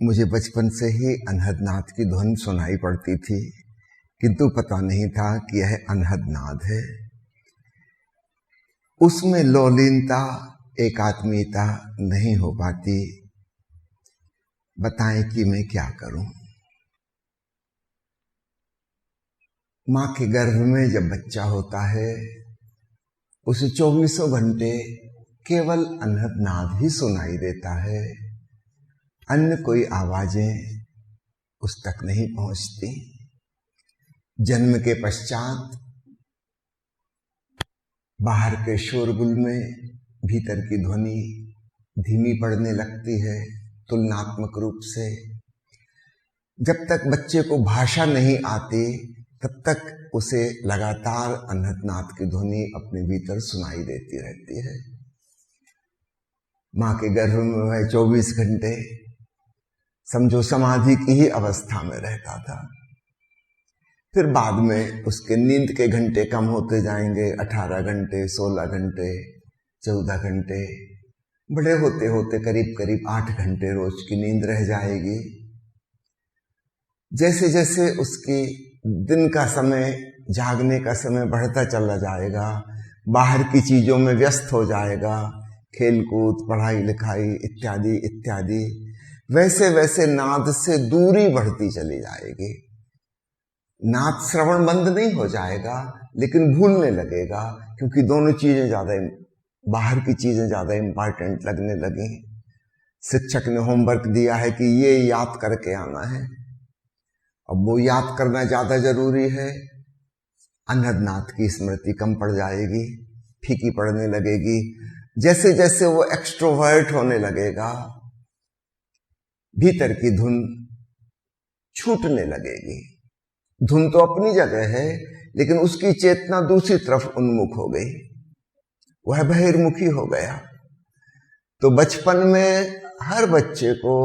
मुझे बचपन से ही अनहद नाद की धुन सुनाई पड़ती थी, किंतु पता नहीं था कि यह अनहद नाद है। उसमें लौलीनता, एकात्मीयता नहीं हो पाती। बताएं कि मैं क्या करूं। मां के गर्भ में जब बच्चा होता है, उसे 24 घंटे केवल अनहद नाद ही सुनाई देता है। अन्य कोई आवाजें उस तक नहीं पहुंचती। जन्म के पश्चात बाहर के शोरगुल में भीतर की ध्वनि धीमी पड़ने लगती है तुलनात्मक रूप से। जब तक बच्चे को भाषा नहीं आती, तब तक उसे लगातार अनहद नाद की ध्वनि अपने भीतर सुनाई देती रहती है। मां के गर्भ में वह 24 घंटे समझो समाधि की ही अवस्था में रहता था। फिर बाद में उसके नींद के घंटे कम होते जाएंगे, 18 घंटे, 16 घंटे, 14 घंटे, बड़े होते होते करीब करीब 8 घंटे रोज की नींद रह जाएगी। जैसे जैसे उसकी दिन का समय, जागने का समय बढ़ता चला जाएगा, बाहर की चीजों में व्यस्त हो जाएगा, खेलकूद, पढ़ाई लिखाई इत्यादि इत्यादि, वैसे वैसे नाद से दूरी बढ़ती चली जाएगी। नाद श्रवण बंद नहीं हो जाएगा, लेकिन भूलने लगेगा, क्योंकि दोनों चीजें ज्यादा, बाहर की चीजें ज्यादा इंपॉर्टेंट लगने लगी। शिक्षक ने होमवर्क दिया है कि ये याद करके आना है, अब वो याद करना ज्यादा जरूरी है। अनहद नाद की स्मृति कम पड़ जाएगी, फीकी पड़ने लगेगी। जैसे जैसे वो एक्सट्रोवर्ट होने लगेगा, भीतर की धुन छूटने लगेगी। धुन तो अपनी जगह है, लेकिन उसकी चेतना दूसरी तरफ उन्मुख हो गई, वह बहिर्मुखी हो गया। तो बचपन में हर बच्चे को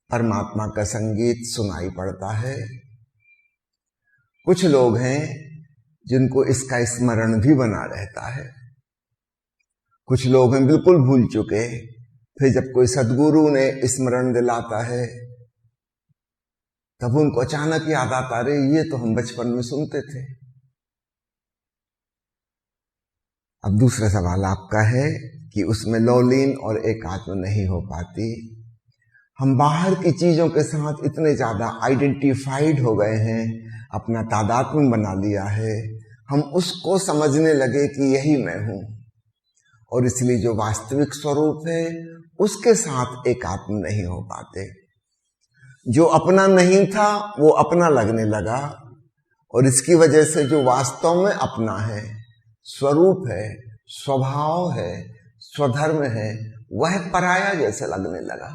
परमात्मा का संगीत सुनाई पड़ता है। कुछ लोग हैं जिनको इसका स्मरण भी बना रहता है, कुछ लोग हैं बिल्कुल भूल चुके। फिर जब कोई सद्गुरु ने स्मरण दिलाता है, तब उनको अचानक याद आता, अरे ये तो हम बचपन में सुनते थे। अब दूसरा सवाल आपका है कि उसमें लौलीन और एकात्म नहीं हो पाती। हम बाहर की चीजों के साथ इतने ज्यादा आइडेंटिफाइड हो गए हैं, अपना तादात्म्य बना लिया है, हम उसको समझने लगे कि यही मैं हूं, और इसलिए जो वास्तविक स्वरूप है उसके साथ एकात्म नहीं हो पाते। जो अपना नहीं था वो अपना लगने लगा, और इसकी वजह से जो वास्तव में अपना है, स्वरूप है, स्वभाव है, स्वधर्म है, वह पराया जैसे लगने लगा।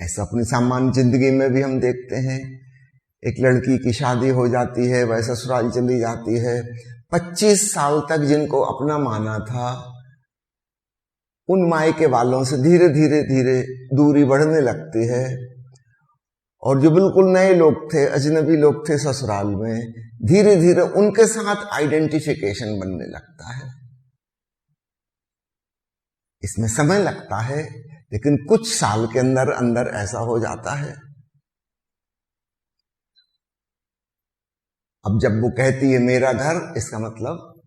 ऐसा अपनी सामान्य जिंदगी में भी हम देखते हैं। एक लड़की की शादी हो जाती है, वह ससुराल चली जाती है। 25 साल तक जिनको अपना माना था, उन मायके वालों से धीरे धीरे धीरे दूरी बढ़ने लगती है, और जो बिल्कुल नए लोग थे, अजनबी लोग थे ससुराल में, धीरे धीरे उनके साथ आइडेंटिफिकेशन बनने लगता है। इसमें समय लगता है, लेकिन कुछ साल के अंदर अंदर ऐसा हो जाता है। अब जब वो कहती है मेरा घर, इसका मतलब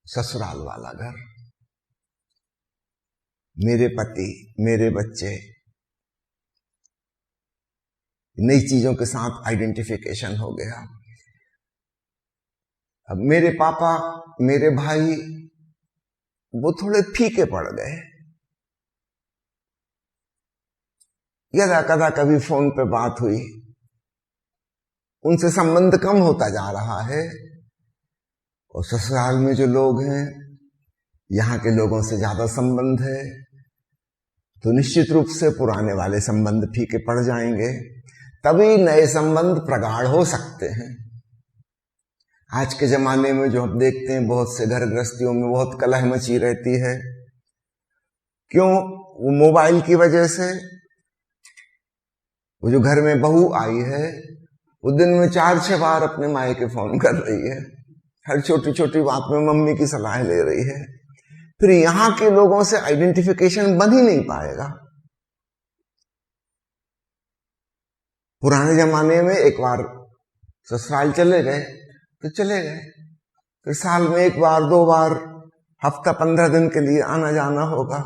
ससुराल वाला घर, मेरे पति, मेरे बच्चे, नई चीजों के साथ आइडेंटिफिकेशन हो गया। अब मेरे पापा, मेरे भाई, वो थोड़े फीके पड़ गए। यदा कदा कभी फोन पे बात हुई, उनसे संबंध कम होता जा रहा है। और ससुराल में जो लोग हैं, यहां के लोगों से ज्यादा संबंध है, तो निश्चित रूप से पुराने वाले संबंध फीके पड़ जाएंगे, तभी नए संबंध प्रगाढ़ हो सकते हैं। आज के जमाने में जो हम देखते हैं, बहुत से घर गृहस्थियों में बहुत कलह मची रहती है। क्यों? वो मोबाइल की वजह से। वो जो घर में बहू आई है, वो दिन में 4-6 बार अपने मायके फोन कर रही है, हर छोटी छोटी बात में मम्मी की सलाह ले रही है। फिर यहां के लोगों से आइडेंटिफिकेशन बन ही नहीं पाएगा। पुराने जमाने में एक बार ससुराल चले गए तो चले गए, फिर साल में एक बार 2 बार, हफ्ता 15 दिन के लिए आना जाना होगा,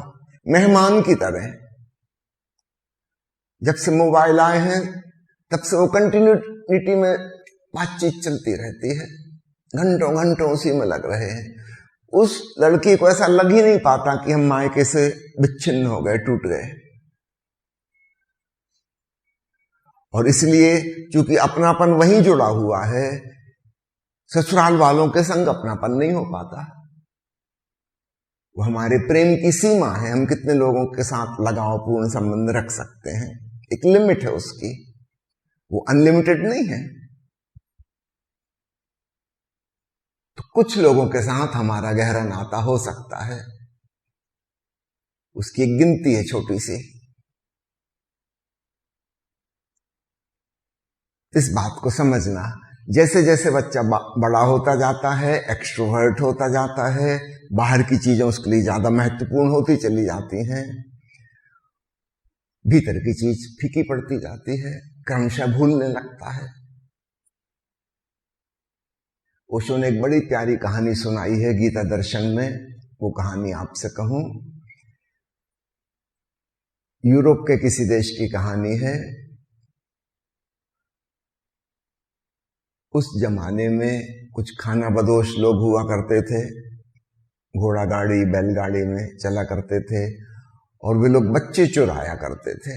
मेहमान की तरह। जब से मोबाइल आए हैं तब से वो कंटिन्यूटी में बातचीत चलती रहती है, घंटों घंटों उसी में लग रहे हैं। उस लड़की को ऐसा लग ही नहीं पाता कि हम मायके से विच्छिन्न हो गए, टूट गए। और इसलिए चूंकि अपनापन वहीं जुड़ा हुआ है, ससुराल वालों के संग अपनापन नहीं हो पाता। वो हमारे प्रेम की सीमा है, हम कितने लोगों के साथ लगावपूर्ण संबंध रख सकते हैं, एक लिमिट है उसकी, वो अनलिमिटेड नहीं है। तो कुछ लोगों के साथ हमारा गहरा नाता हो सकता है, उसकी एक गिनती है छोटी सी। इस बात को समझना, जैसे जैसे बच्चा बड़ा होता जाता है, एक्सट्रोवर्ट होता जाता है, बाहर की चीजें उसके लिए ज्यादा महत्वपूर्ण होती चली जाती हैं, भीतर की चीज फीकी पड़ती जाती है, क्रमशः भूलने लगता है। ओशो ने एक बड़ी प्यारी कहानी सुनाई है गीता दर्शन में, वो कहानी आपसे कहूं। यूरोप के किसी देश की कहानी है। उस जमाने में कुछ खाना बदोश लोग हुआ करते थे, घोड़ा गाड़ी बैलगाड़ी में चला करते थे, और वे लोग बच्चे चुराया करते थे।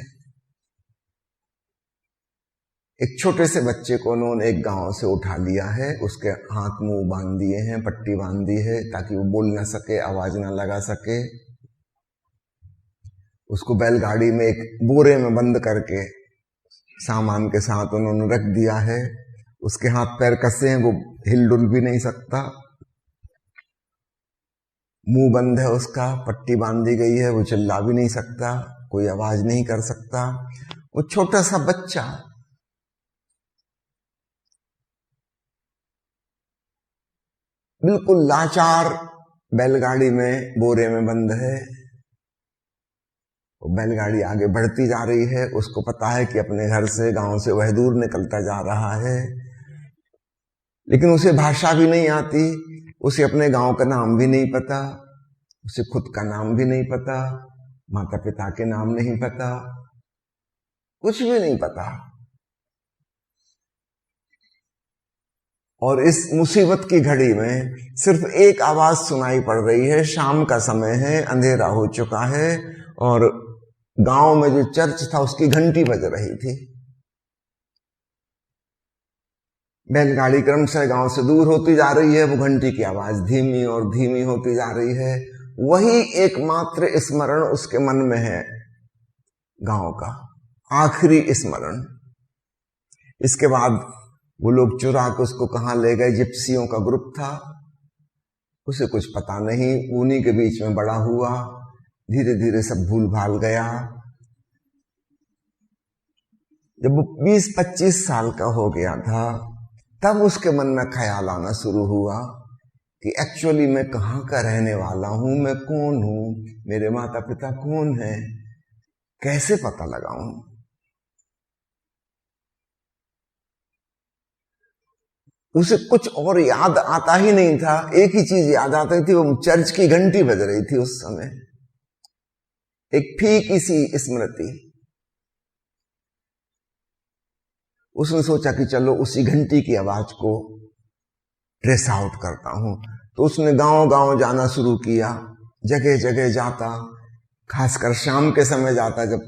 एक छोटे से बच्चे को उन्होंने एक गांव से उठा लिया है, उसके हाथ मुंह बांध दिए हैं, पट्टी बांध दी है ताकि वो बोल ना सके, आवाज ना लगा सके। उसको बैलगाड़ी में एक बोरे में बंद करके सामान के साथ उन्होंने रख दिया है। उसके हाथ पैर कसे हैं, वो हिलडुल भी नहीं सकता, मुंह बंद है उसका, पट्टी बांध दी गई है, वो चिल्ला भी नहीं सकता, कोई आवाज नहीं कर सकता। वो छोटा सा बच्चा बिल्कुल लाचार बैलगाड़ी में बोरे में बंद है। वो बैलगाड़ी आगे बढ़ती जा रही है, उसको पता है कि अपने घर से, गांव से वह दूर निकलता जा रहा है, लेकिन उसे भाषा भी नहीं आती, उसे अपने गांव का नाम भी नहीं पता, उसे खुद का नाम भी नहीं पता, माता पिता के नाम नहीं पता, कुछ भी नहीं पता। और इस मुसीबत की घड़ी में सिर्फ एक आवाज सुनाई पड़ रही है। शाम का समय है, अंधेरा हो चुका है, और गांव में जो चर्च था उसकी घंटी बज रही थी। बैलगाड़ी क्रमशः गांव से दूर होती जा रही है, वो घंटी की आवाज धीमी और धीमी होती जा रही है। वही एकमात्र स्मरण उसके मन में है, गांव का आखिरी स्मरण। इसके बाद वो लोग चुरा के उसको कहां ले गए, जिप्सियों का ग्रुप था, उसे कुछ पता नहीं, उन्हीं के बीच में बड़ा हुआ, धीरे धीरे सब भूल भाल गया। जब वो 20-25 साल का हो गया था, तब उसके मन में ख्याल आना शुरू हुआ कि एक्चुअली मैं कहाँ का रहने वाला हूं, मैं कौन हूं, मेरे माता पिता कौन है, कैसे पता लगाऊं। उसे कुछ और याद आता ही नहीं था, एक ही चीज याद आती थी, वो चर्च की घंटी बज रही थी उस समय, एक फीकी सी स्मृति। उसने सोचा कि चलो उसी घंटी की आवाज को ट्रेस आउट करता हूं। तो उसने गांव गांव जाना शुरू किया, जगह जगह जाता, खासकर शाम के समय जाता जब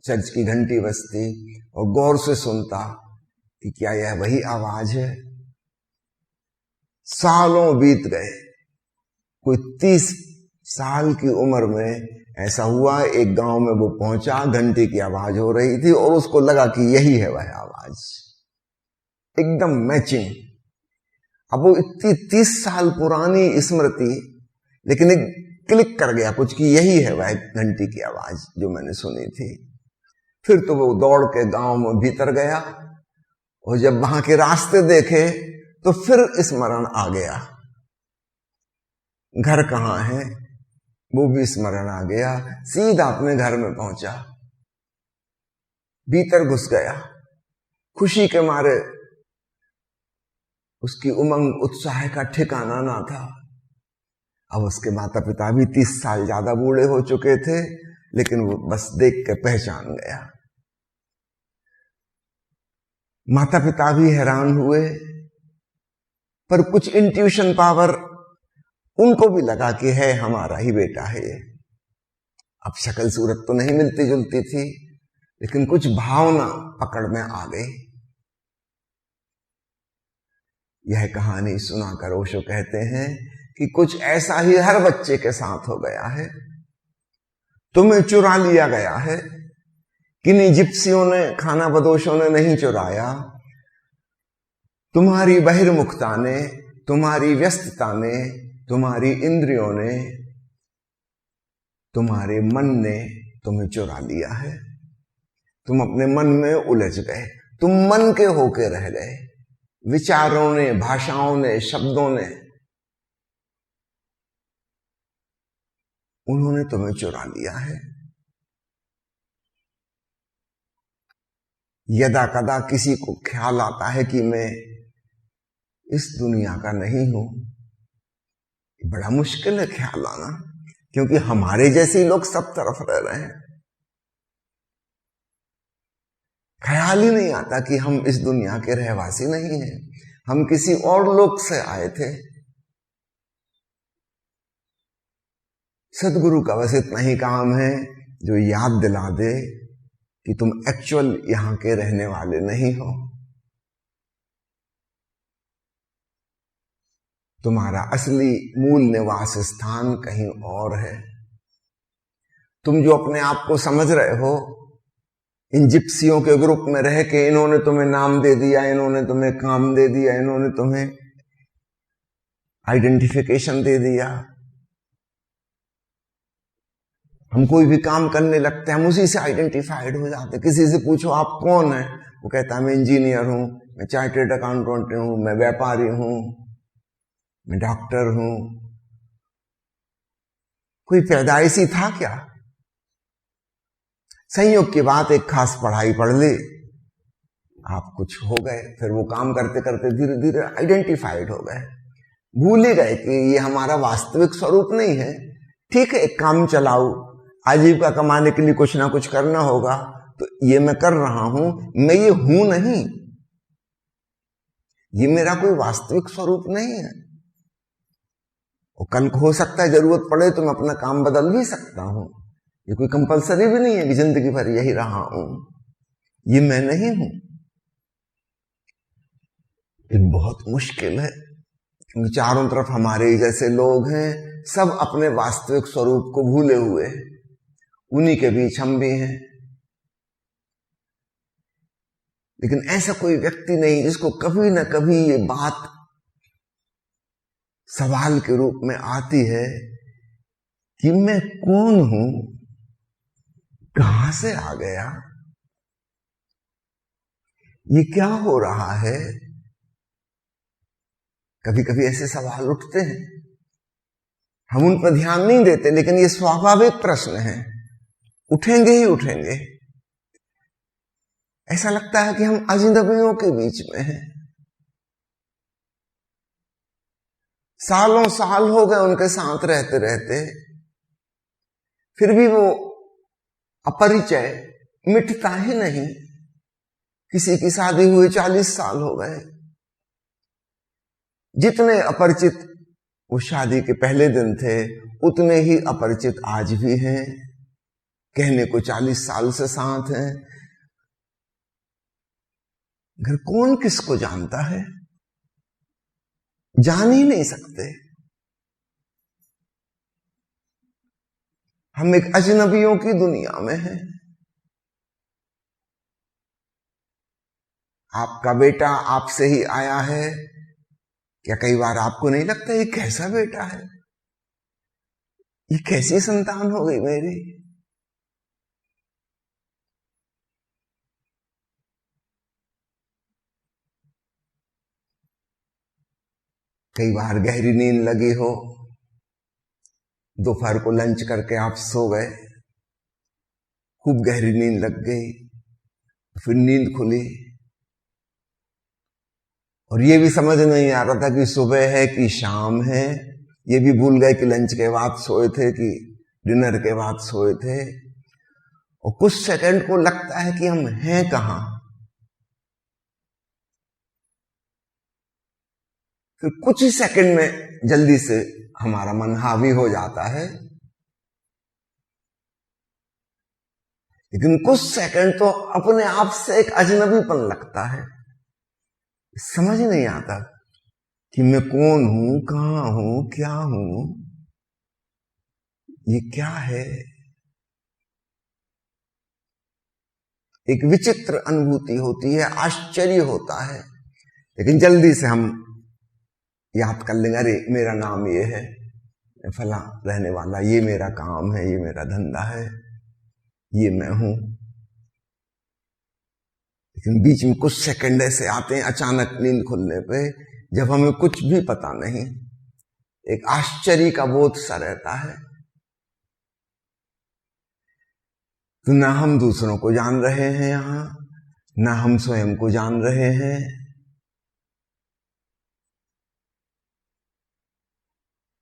चर्च की घंटी बजती, और गौर से सुनता कि क्या यह वही आवाज है। सालों बीत गए, कोई 30 साल की उम्र में ऐसा हुआ, एक गांव में वो पहुंचा, घंटी की आवाज हो रही थी, और उसको लगा कि यही है वह आवाज, एकदम मैचिंग। अब वो इतनी 30 साल पुरानी स्मृति, लेकिन एक क्लिक कर गया कुछ कि यही है वह घंटी की आवाज जो मैंने सुनी थी। फिर तो वो दौड़ के गांव में भीतर गया, और जब वहां के रास्ते देखे तो फिर स्मरण आ गया, घर कहां है वो भी स्मरण आ गया। सीधा अपने घर में पहुंचा, भीतर घुस गया, खुशी के मारे उसकी उमंग उत्साह का ठिकाना ना था। अब उसके माता पिता भी 30 साल ज्यादा बूढ़े हो चुके थे, लेकिन वो बस देख के पहचान गया। माता पिता भी हैरान हुए, पर कुछ इंट्यूशन पावर उनको भी लगा कि है हमारा ही बेटा है ये। अब शक्ल सूरत तो नहीं मिलती जुलती थी, लेकिन कुछ भावना पकड़ में आ गई। यह कहानी सुनाकर ओशो कहते हैं कि कुछ ऐसा ही हर बच्चे के साथ हो गया है। तुम्हें चुरा लिया गया है। किन्हीं जिप्सियों ने, खाना बदोशों ने नहीं चुराया। तुम्हारी बहिर्मुखता ने, तुम्हारी व्यस्तता ने, तुम्हारी इंद्रियों ने, तुम्हारे मन ने तुम्हें चुरा लिया है। तुम अपने मन में उलझ गए, तुम मन के होके रह गए। विचारों ने, भाषाओं ने, शब्दों ने, उन्होंने तुम्हें चुरा लिया है। यदा कदा किसी को ख्याल आता है कि मैं इस दुनिया का नहीं हूं, बड़ा मुश्किल है ख्याल आना, क्योंकि हमारे जैसे लोग सब तरफ रह रहे हैं। ख्याल ही नहीं आता कि हम इस दुनिया के रहवासी नहीं हैं, हम किसी और लोक से आए थे। सदगुरु का बस इतना ही काम है जो याद दिला दे कि तुम एक्चुअल यहां के रहने वाले नहीं हो। तुम्हारा असली मूल निवास स्थान कहीं और है। तुम जो अपने आप को समझ रहे हो, इन जिप्सियों के ग्रुप में रह के इन्होंने तुम्हें नाम दे दिया, इन्होंने तुम्हें काम दे दिया, इन्होंने तुम्हें आइडेंटिफिकेशन दे दिया। हम कोई भी काम करने लगते हैं, हम उसी से आइडेंटिफाइड हो जाते हैं। किसी से पूछो आप कौन है, वो कहता है मैं इंजीनियर हूं, मैं चार्टर्ड अकाउंटेंट हूं, मैं व्यापारी हूं, मैं डॉक्टर हूं। कोई पैदाइशी था क्या? संयोग की बात, एक खास पढ़ाई पढ़ ली, आप कुछ हो गए। फिर वो काम करते करते धीरे धीरे आइडेंटिफाइड हो गए, भूल ही गए कि ये हमारा वास्तविक स्वरूप नहीं है। ठीक है, एक काम चलाओ, आजीविका कमाने के लिए कुछ ना कुछ करना होगा, तो ये मैं कर रहा हूं, मैं ये हूं नहीं, ये मेरा कोई वास्तविक स्वरूप नहीं है। और कल को हो सकता है जरूरत पड़े तो मैं अपना काम बदल भी सकता हूं। ये कोई कंपलसरी भी नहीं है कि जिंदगी भर यही रहा हूं। ये मैं नहीं हूं। ये बहुत मुश्किल है, क्योंकि चारों तरफ हमारे जैसे लोग हैं, सब अपने वास्तविक स्वरूप को भूले हुए, उन्हीं के बीच हम भी हैं। लेकिन ऐसा कोई व्यक्ति नहीं जिसको कभी ना कभी ये बात सवाल के रूप में आती है कि मैं कौन हूं, कहां से आ गया, ये क्या हो रहा है। कभी कभी ऐसे सवाल उठते हैं, हम उन पर ध्यान नहीं देते, लेकिन ये स्वाभाविक प्रश्न है, उठेंगे ही उठेंगे। ऐसा लगता है कि हम अजनबियों के बीच में हैं। सालों साल हो गए उनके साथ रहते रहते, फिर भी वो अपरिचय मिटता ही नहीं। किसी की शादी हुई 40 साल हो गए, जितने अपरिचित वो शादी के पहले दिन थे, उतने ही अपरिचित आज भी हैं। कहने को 40 साल से साथ हैं, घर कौन किसको जानता है, जान ही नहीं सकते। हम एक अजनबियों की दुनिया में हैं। आपका बेटा आपसे ही आया है, क्या कई बार आपको नहीं लगता ये कैसा बेटा है, ये कैसी संतान हो गई मेरी। कई बार गहरी नींद लगी हो, दोपहर को लंच करके आप सो गए, खूब गहरी नींद लग गई, फिर नींद खुली, और ये भी समझ नहीं आ रहा था कि सुबह है कि शाम है, ये भी भूल गए कि लंच के बाद सोए थे कि डिनर के बाद सोए थे। और कुछ सेकंड को लगता है कि हम हैं कहां, फिर कुछ ही सेकंड में जल्दी से हमारा मन हावी हो जाता है, लेकिन कुछ सेकंड तो अपने आप से एक अजनबीपन लगता है। समझ नहीं आता कि मैं कौन हूं, कहां हूं, क्या हूं, ये क्या है। एक विचित्र अनुभूति होती है, आश्चर्य होता है, लेकिन जल्दी से हम याद कर लेंगे, अरे मेरा नाम ये है, फला रहने वाला, ये मेरा काम है, ये मेरा धंधा है, ये मैं हूं। लेकिन बीच में कुछ सेकंड ऐसे आते हैं अचानक नींद खुलने पे, जब हमें कुछ भी पता नहीं, एक आश्चर्य का बोध सा रहता है। तो ना हम दूसरों को जान रहे हैं यहां, ना हम स्वयं को जान रहे हैं,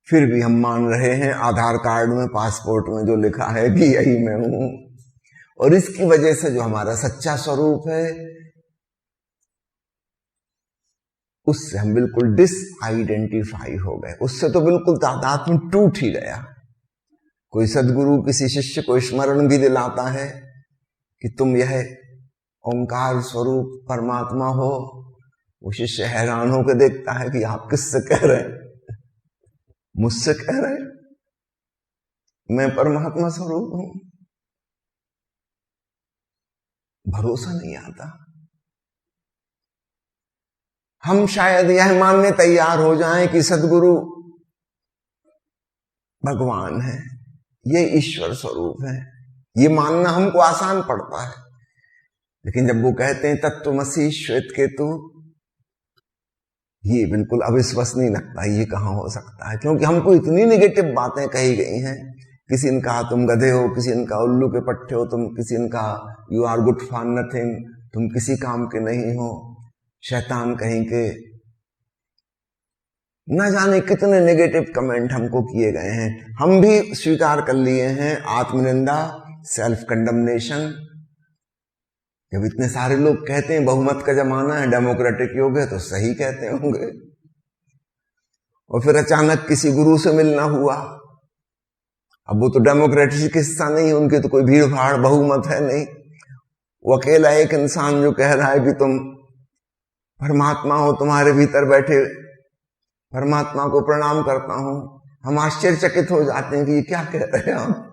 फिर भी हम मान रहे हैं आधार कार्ड में, पासपोर्ट में जो लिखा है कि यही मैं हूं। और इसकी वजह से जो हमारा सच्चा स्वरूप है, उससे हम बिल्कुल डिसआइडेंटिफाई हो गए, उससे तो बिल्कुल तादात्म्य टूट ही गया। कोई सदगुरु किसी शिष्य को स्मरण भी दिलाता है कि तुम यह ओंकार स्वरूप परमात्मा हो, वो शिष्य हैरान होकर देखता है कि आप किससे कह रहे हैं? मुझसे कह रहे हैं? मैं परमात्मा स्वरूप हूं। भरोसा नहीं आता। हम शायद यह मानने तैयार हो जाएं कि सदगुरु भगवान है, ये ईश्वर स्वरूप है, ये मानना हमको आसान पड़ता है। लेकिन जब वो कहते हैं तत्त्वमसि श्वेत केतु, ये बिल्कुल अविश्वसनीय लगता है, ये कहां हो सकता है, क्योंकि हमको इतनी नेगेटिव बातें कही गई हैं। किसी ने कहा तुम गधे हो, किसी ने कहा उल्लू के पट्टे हो तुम, किसी ने कहा you are good for nothing, तुम किसी काम के नहीं हो, शैतान कहीं के, न जाने कितने नेगेटिव कमेंट हमको किए गए हैं। हम भी स्वीकार कर लिए हैं आत्मनिंदा, सेल्फ कंडमनेशन। जब इतने सारे लोग कहते हैं बहुमत का जमाना है, डेमोक्रेटिक युग है, तो सही कहते होंगे। और फिर अचानक किसी गुरु से मिलना हुआ, अब वो तो डेमोक्रेटिक हिस्सा नहीं, उनकी तो कोई भीड़ भाड़ बहुमत है नहीं, वो अकेला एक इंसान जो कह रहा है कि तुम परमात्मा हो, तुम्हारे भीतर बैठे परमात्मा को प्रणाम करता हूं। हम आश्चर्यचकित हो जाते हैं कि ये क्या कह रहे हैं आप,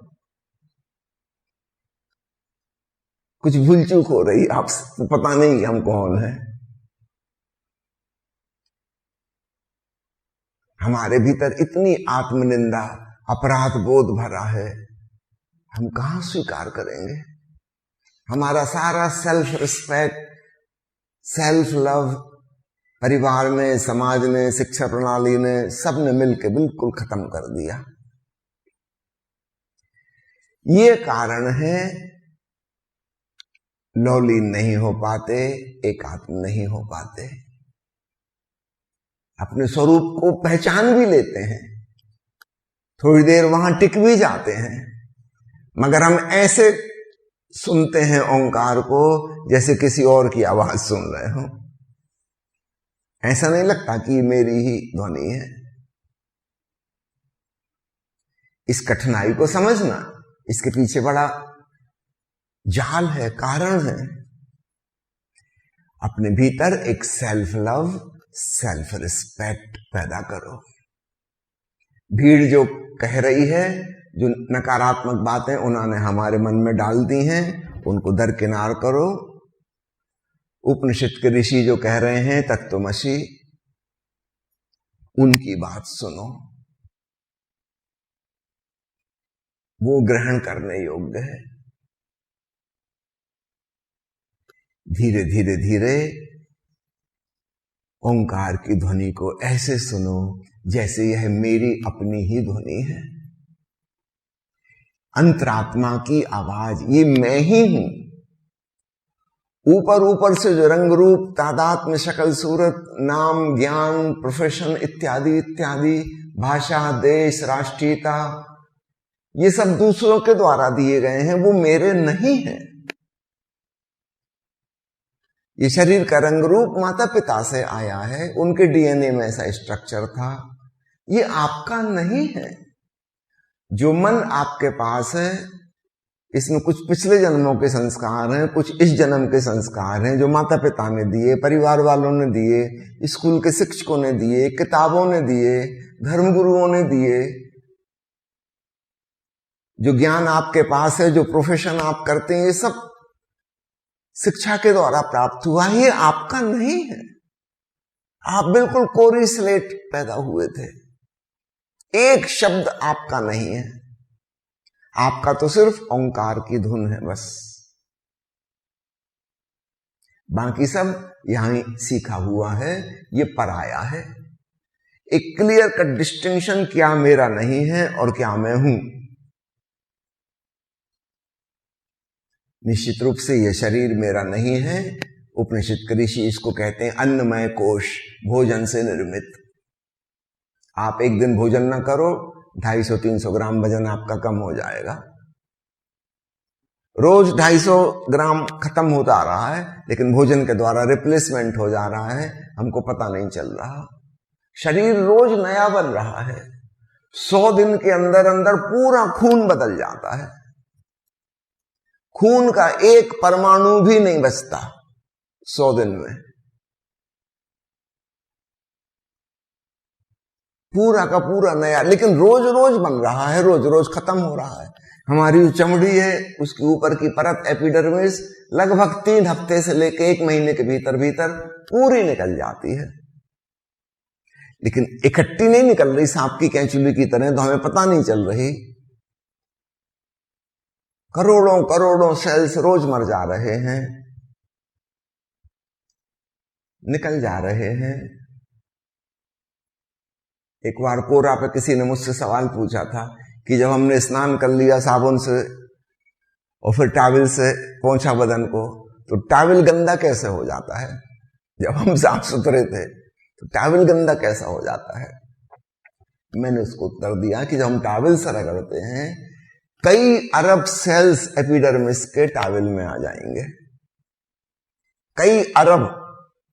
कुछ भूल चूक हो रही, आप पता नहीं हम कौन है। हमारे भीतर इतनी आत्मनिंदा, अपराध बोध भरा है, हम कहां स्वीकार करेंगे। हमारा सारा सेल्फ रिस्पेक्ट, सेल्फ लव परिवार ने, समाज ने, शिक्षा प्रणाली ने, सब ने मिलकर बिल्कुल खत्म कर दिया। ये कारण है लौलीन नहीं हो पाते, एकात्म नहीं हो पाते, अपने स्वरूप को पहचान भी लेते हैं, थोड़ी देर वहां टिक भी जाते हैं, मगर हम ऐसे सुनते हैं ओंकार को जैसे किसी और की आवाज सुन रहे हो। ऐसा नहीं लगता कि मेरी ही ध्वनि है। इस कठिनाई को समझना, इसके पीछे बड़ा जाल है, कारण है। अपने भीतर एक सेल्फ लव, सेल्फ रिस्पेक्ट पैदा करो। भीड़ जो कह रही है, जो नकारात्मक बातें उन्होंने हमारे मन में डाल दी हैं, उनको दरकिनार करो। उपनिषद के ऋषि जो कह रहे हैं तत्त्वमसि, उनकी बात सुनो, वो ग्रहण करने योग्य है। धीरे धीरे धीरे ओंकार की ध्वनि को ऐसे सुनो जैसे यह मेरी अपनी ही ध्वनि है, अंतरात्मा की आवाज, ये मैं ही हूं। ऊपर ऊपर से जो रंग रूप, तादाद में शक्ल सूरत, नाम, ज्ञान, प्रोफेशन इत्यादि इत्यादि, भाषा, देश, राष्ट्रीयता, ये सब दूसरों के द्वारा दिए गए हैं, वो मेरे नहीं हैं। ये शरीर का रंग रूप माता पिता से आया है, उनके डीएनए में ऐसा स्ट्रक्चर था, ये आपका नहीं है। जो मन आपके पास है, इसमें कुछ पिछले जन्मों के संस्कार हैं, कुछ इस जन्म के संस्कार हैं, जो माता पिता ने दिए, परिवार वालों ने दिए, स्कूल के शिक्षकों ने दिए, किताबों ने दिए, धर्मगुरुओं ने दिए। जो ज्ञान आपके पास है, जो प्रोफेशन आप करते हैं, ये सब शिक्षा के द्वारा प्राप्त हुआ, ये आपका नहीं है। आप बिल्कुल कोरी स्लेट पैदा हुए थे, एक शब्द आपका नहीं है। आपका तो सिर्फ ओंकार की धुन है बस, बाकी सब यहां सीखा हुआ है, ये पराया है। एक क्लियर कट डिस्टिंक्शन, क्या मेरा नहीं है और क्या मैं हूं। निश्चित रूप से यह शरीर मेरा नहीं है। उपनिषद के ऋषि इसको कहते हैं अन्नमय कोश, भोजन से निर्मित। आप एक दिन भोजन ना करो, 250-300 ग्राम वजन आपका कम हो जाएगा। रोज 250 ग्राम खत्म होता रहा है, लेकिन भोजन के द्वारा रिप्लेसमेंट हो जा रहा है, हमको पता नहीं चल रहा। शरीर रोज नया बन रहा है। 100 दिन के अंदर अंदर पूरा खून बदल जाता है। खून का एक परमाणु भी नहीं बचता 100 दिन में, पूरा का पूरा नया। लेकिन रोज रोज बन रहा है, रोज रोज खत्म हो रहा है। हमारी जो चमड़ी है, उसके ऊपर की परत एपिडर्मिस, लगभग 3 हफ्ते से लेकर 1 महीने के भीतर भीतर पूरी निकल जाती है, लेकिन इकट्ठी नहीं निकल रही सांप की कैंचुली की तरह, तो हमें पता नहीं चल रही। करोड़ों करोड़ों सेल्स रोज मर जा रहे हैं, निकल जा रहे हैं। एक बार कोरा पे किसी ने मुझसे सवाल पूछा था कि जब हमने स्नान कर लिया साबुन से और फिर टॉवल से पोंछा बदन को, तो टॉवल गंदा कैसे हो जाता है? जब हम साफ सुथरे थे तो टॉवल गंदा कैसा हो जाता है? मैंने उसको उत्तर दिया कि जब हम टॉवल से रगड़ते हैं, कई अरब सेल्स एपिडर्मिस के टॉवल में आ जाएंगे। कई अरब,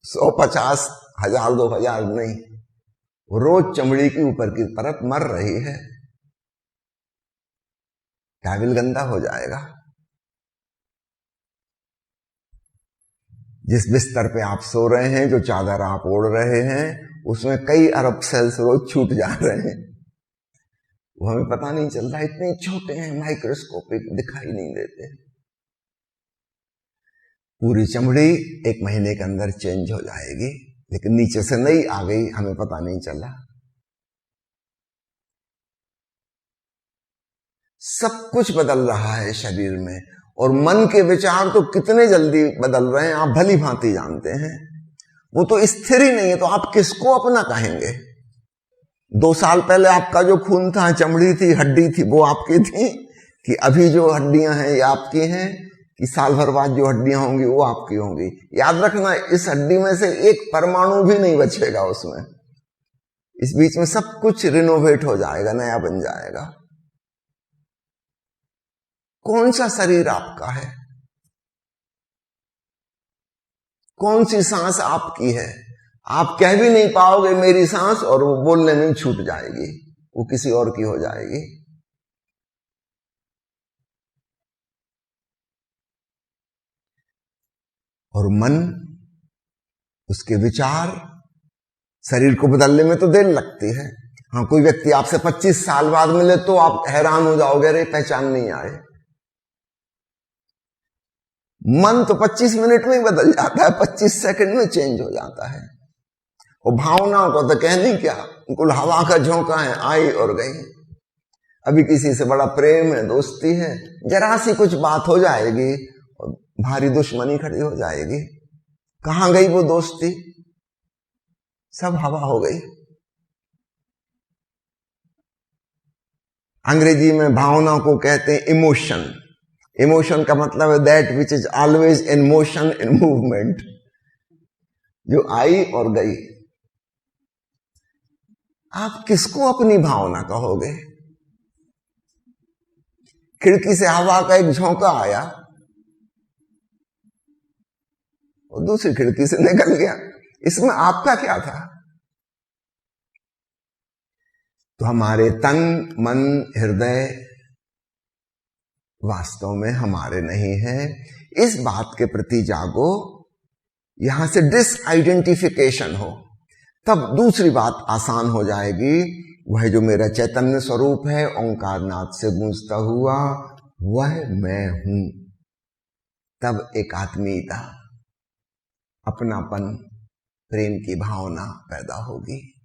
150, 1000, 2000 नहीं, रोज चमड़ी की ऊपर की परत मर रही है, टॉवल गंदा हो जाएगा। जिस बिस्तर पे आप सो रहे हैं, जो चादर आप ओढ़ रहे हैं, उसमें कई अरब सेल्स रोज छूट जा रहे हैं, वो हमें पता नहीं चल रहा। इतने छोटे हैं, माइक्रोस्कोपिक, दिखाई नहीं देते। पूरी चमड़ी 1 महीने के अंदर चेंज हो जाएगी, लेकिन नीचे से नई आ गई, हमें पता नहीं चला। सब कुछ बदल रहा है शरीर में, और मन के विचार तो कितने जल्दी बदल रहे हैं, आप भली भांति जानते हैं। वो तो स्थिर ही नहीं है, तो आप किसको अपना कहेंगे? 2 साल पहले आपका जो खून था, चमड़ी थी, हड्डी थी, वो आपकी थी, कि अभी जो हड्डियां हैं ये आपकी हैं, कि साल भर बाद जो हड्डियां होंगी वो आपकी होंगी? याद रखना, इस हड्डी में से एक परमाणु भी नहीं बचेगा उसमें। इस बीच में सब कुछ रिनोवेट हो जाएगा, नया बन जाएगा। कौन सा शरीर आपका है? कौन सी सांस आपकी है? आप कह भी नहीं पाओगे मेरी सांस, और वो बोलने में छूट जाएगी, वो किसी और की हो जाएगी। और मन, उसके विचार शरीर को बदलने में तो देर लगती है। हाँ, कोई व्यक्ति आपसे 25 साल बाद मिले तो आप हैरान हो जाओगे, अरे पहचान नहीं आए। मन तो 25 मिनट में ही बदल जाता है, 25 सेकंड में चेंज हो जाता है। और भावनाओं को तो कहनी क्या, बिल्कुल हवा का झोंका है, आई और गई। अभी किसी से बड़ा प्रेम है, दोस्ती है, जरा सी कुछ बात हो जाएगी और भारी दुश्मनी खड़ी हो जाएगी। कहां गई वो दोस्ती? सब हवा हो गई। अंग्रेजी में भावनाओं को कहते हैं इमोशन। इमोशन का मतलब है that which is always in motion, in movement, जो आई और गई। आप किसको अपनी भावना कहोगे? खिड़की से हवा का एक झोंका आया और दूसरी खिड़की से निकल गया, इसमें आपका क्या था? तो हमारे तन, मन, हृदय वास्तव में हमारे नहीं है। इस बात के प्रति जागो, यहां से डिसआइडेंटिफिकेशन हो, तब दूसरी बात आसान हो जाएगी। वह जो मेरा चैतन्य स्वरूप है, ओंकारनाद से गूंजता हुआ, वह मैं हूं। तब एकात्मीयता, अपनापन, प्रेम की भावना पैदा होगी।